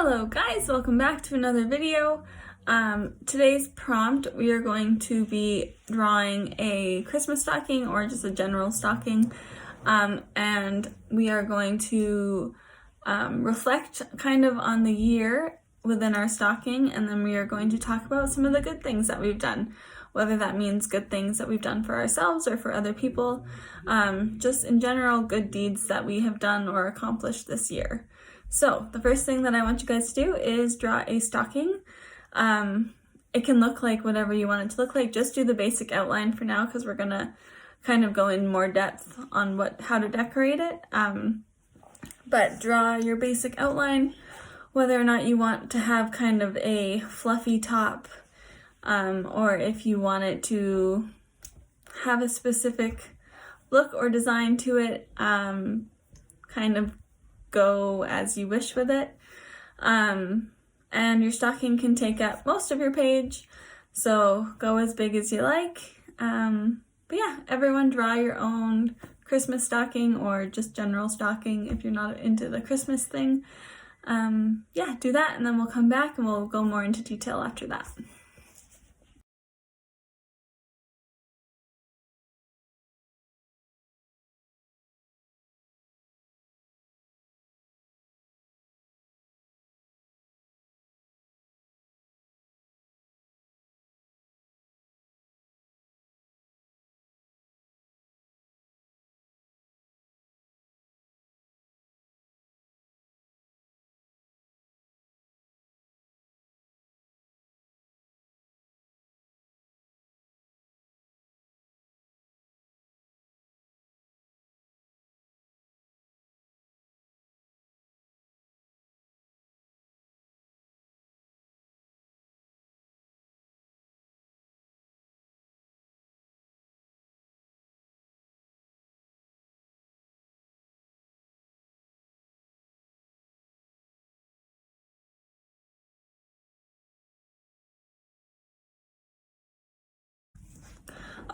Hello guys, welcome back to another video. Today's prompt, we are going to be drawing a Christmas stocking or just a general stocking, and we are going to reflect kind of on the year within our stocking, and then we are going to talk about some of the good things that we've done, whether that means good things that we've done for ourselves or for other people, just in general good deeds that we have done or accomplished this year. So the first thing that I want you guys to do is draw a stocking. It can look like whatever you want it to look like. Just do the basic outline for now because we're gonna kind of go in more depth on how to decorate it. But draw your basic outline, whether or not you want to have kind of a fluffy top, or if you want it to have a specific look or design to it, kind of go as you wish with it. And your stocking can take up most of your page, so go as big as you like. But yeah, everyone draw your own Christmas stocking or just general stocking if you're not into the Christmas thing. Yeah, do that, and then we'll come back and we'll go more into detail after that.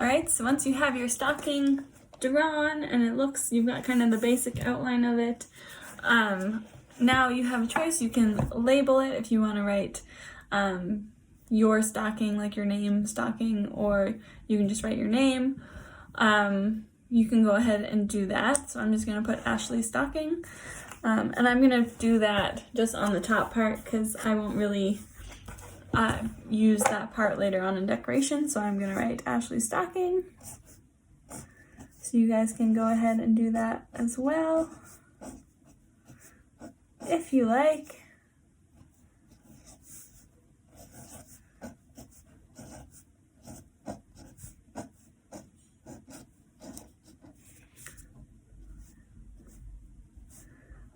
Alright, so once you have your stocking drawn and it looks, you've got kind of the basic outline of it, now you have a choice. You can label it if you want to write your stocking, like your name stocking, or you can just write your name. You can go ahead and do that. So I'm just going to put Ashley stocking, and I'm going to do that just on the top part because I won't really use that part later on in decoration. So I'm going to write Ashley stocking, so you guys can go ahead and do that as well if you like.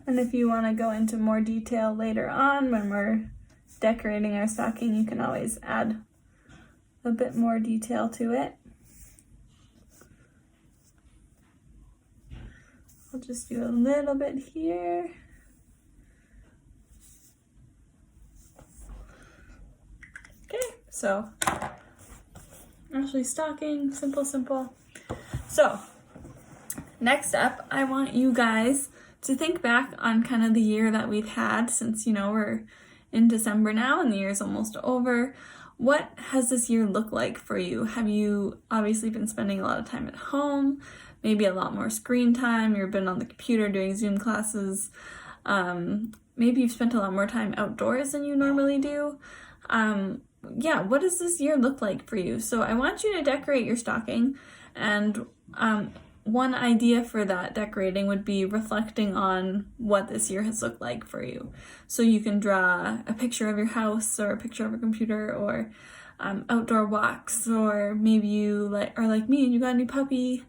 And if you want to go into more detail later on when we're decorating our stocking, you can always add a bit more detail to it. I'll just do a little bit here. Okay, so Ashley stocking, simple. So next up, I want you guys to think back on kind of the year that we've had since, we're in December now and the year's almost over. What has this year looked like for you? Have you obviously been spending a lot of time at home, maybe a lot more screen time, you've been on the computer doing Zoom classes, maybe you've spent a lot more time outdoors than you normally do. Yeah, what does this year look like for you? So I want you to decorate your stocking, and one idea for that decorating would be reflecting on what this year has looked like for you. So you can draw a picture of your house or a picture of a computer, or outdoor walks, or maybe you are like me and you got a new puppy.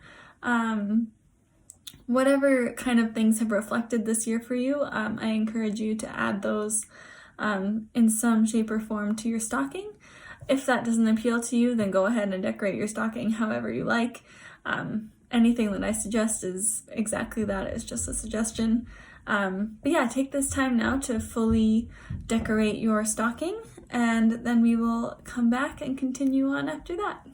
Whatever kind of things have reflected this year for you, I encourage you to add those in some shape or form to your stocking. If that doesn't appeal to you, then go ahead and decorate your stocking however you like. Anything that I suggest is exactly that. It's just a suggestion. But yeah, take this time now to fully decorate your stocking, and then we will come back and continue on after that.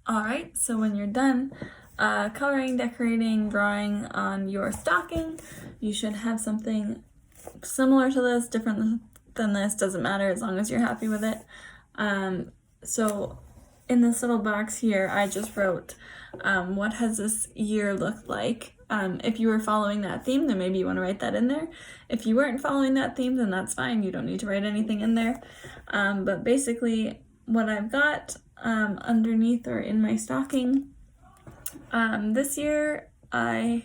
Alright, so when you're done coloring, decorating, drawing on your stocking, you should have something similar to this, different than this, doesn't matter as long as you're happy with it. So in this little box here, I just wrote, what has this year looked like? If you were following that theme, then maybe you want to write that in there. If you weren't following that theme, then that's fine. You don't need to write anything in there. But basically, what I've got underneath or in my stocking, this year, there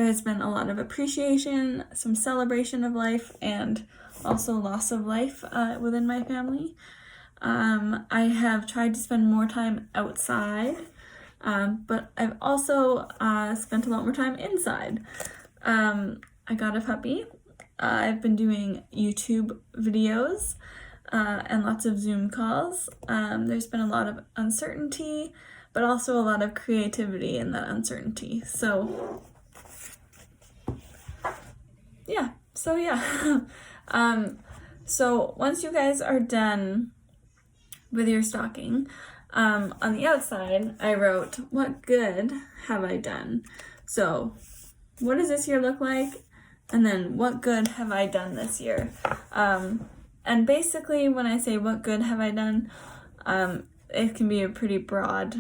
has been a lot of appreciation, some celebration of life, and also loss of life within my family. I have tried to spend more time outside, but I've also spent a lot more time inside. I got a puppy. I've been doing YouTube videos and lots of Zoom calls. There's been a lot of uncertainty, but also a lot of creativity in that uncertainty. So yeah. So once you guys are done with your stocking, on the outside, I wrote, what good have I done? So what does this year look like? And then what good have I done this year? And basically when I say what good have I done, it can be a pretty broad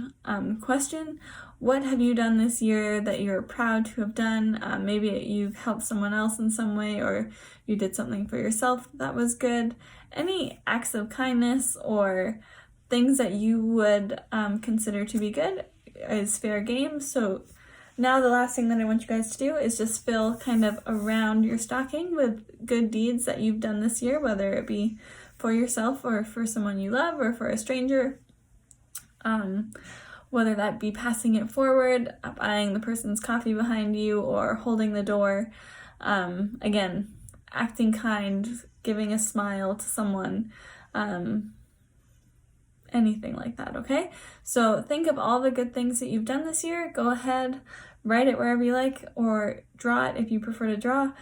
question. What have you done this year that you're proud to have done? Maybe you've helped someone else in some way, or you did something for yourself that was good. Any acts of kindness or things that you would consider to be good is fair game. So now the last thing that I want you guys to do is just fill kind of around your stocking with good deeds that you've done this year, whether it be for yourself or for someone you love or for a stranger. Whether that be passing it forward, buying the person's coffee behind you, or holding the door. Again, acting kind, giving a smile to someone, anything like that, okay? So think of all the good things that you've done this year. Go ahead, write it wherever you like, or draw it if you prefer to draw,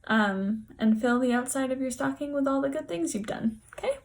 and fill the outside of your stocking with all the good things you've done, okay?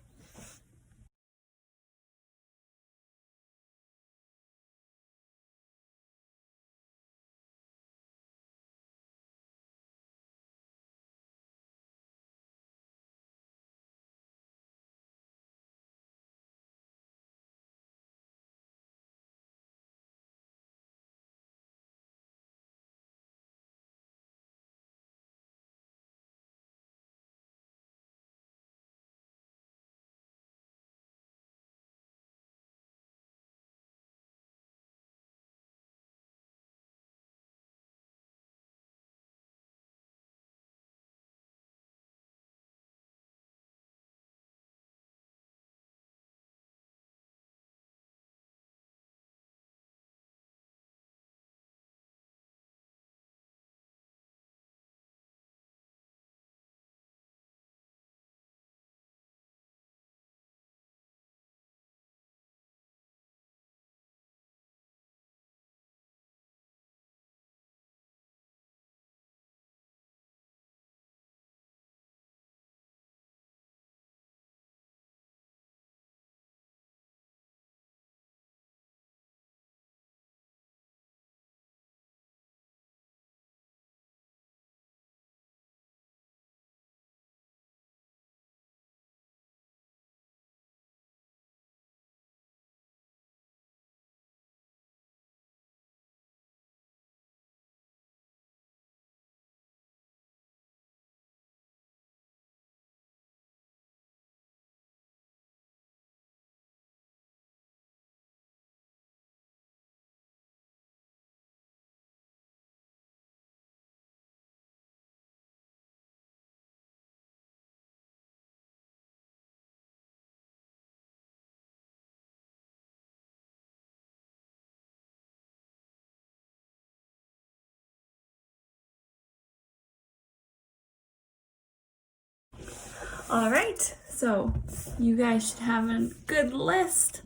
All right, so you guys should have a good list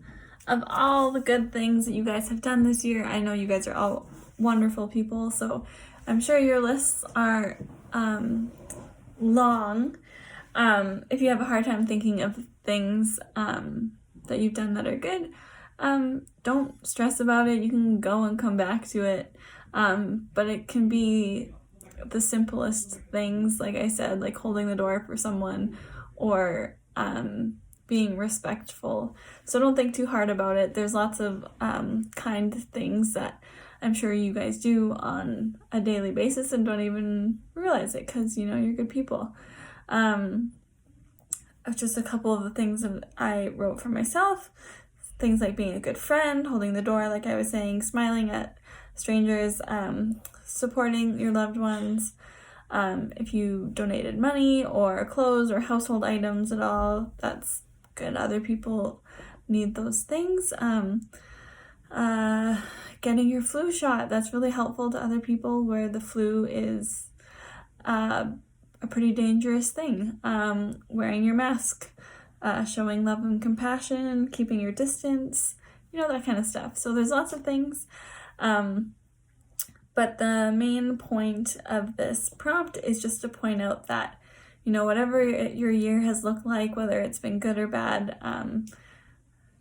of all the good things that you guys have done this year. I know you guys are all wonderful people, so I'm sure your lists are long. If you have a hard time thinking of things that you've done that are good, don't stress about it. You can go and come back to it. But it can be the simplest things, like I said, like holding the door for someone or being respectful. So don't think too hard about it. There's lots of kind things that I'm sure you guys do on a daily basis and don't even realize it because, you know, you're good people. Just a couple of the things that I wrote for myself. Things like being a good friend, holding the door, like I was saying, smiling at strangers, supporting your loved ones. If you donated money or clothes or household items at all, that's good. Other people need those things. Getting your flu shot, that's really helpful to other people where the flu is a pretty dangerous thing. Wearing your mask, showing love and compassion, keeping your distance, you know, that kind of stuff. So there's lots of things. But the main point of this prompt is just to point out that, you know, whatever your year has looked like, whether it's been good or bad,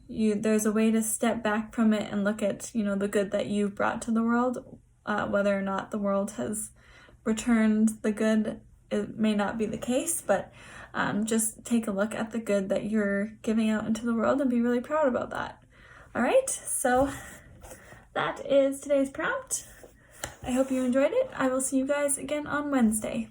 there's a way to step back from it and look at, you know, the good that you've brought to the world. Whether or not the world has returned the good, it may not be the case, but just take a look at the good that you're giving out into the world and be really proud about that. All right, so that is today's prompt. I hope you enjoyed it. I will see you guys again on Wednesday.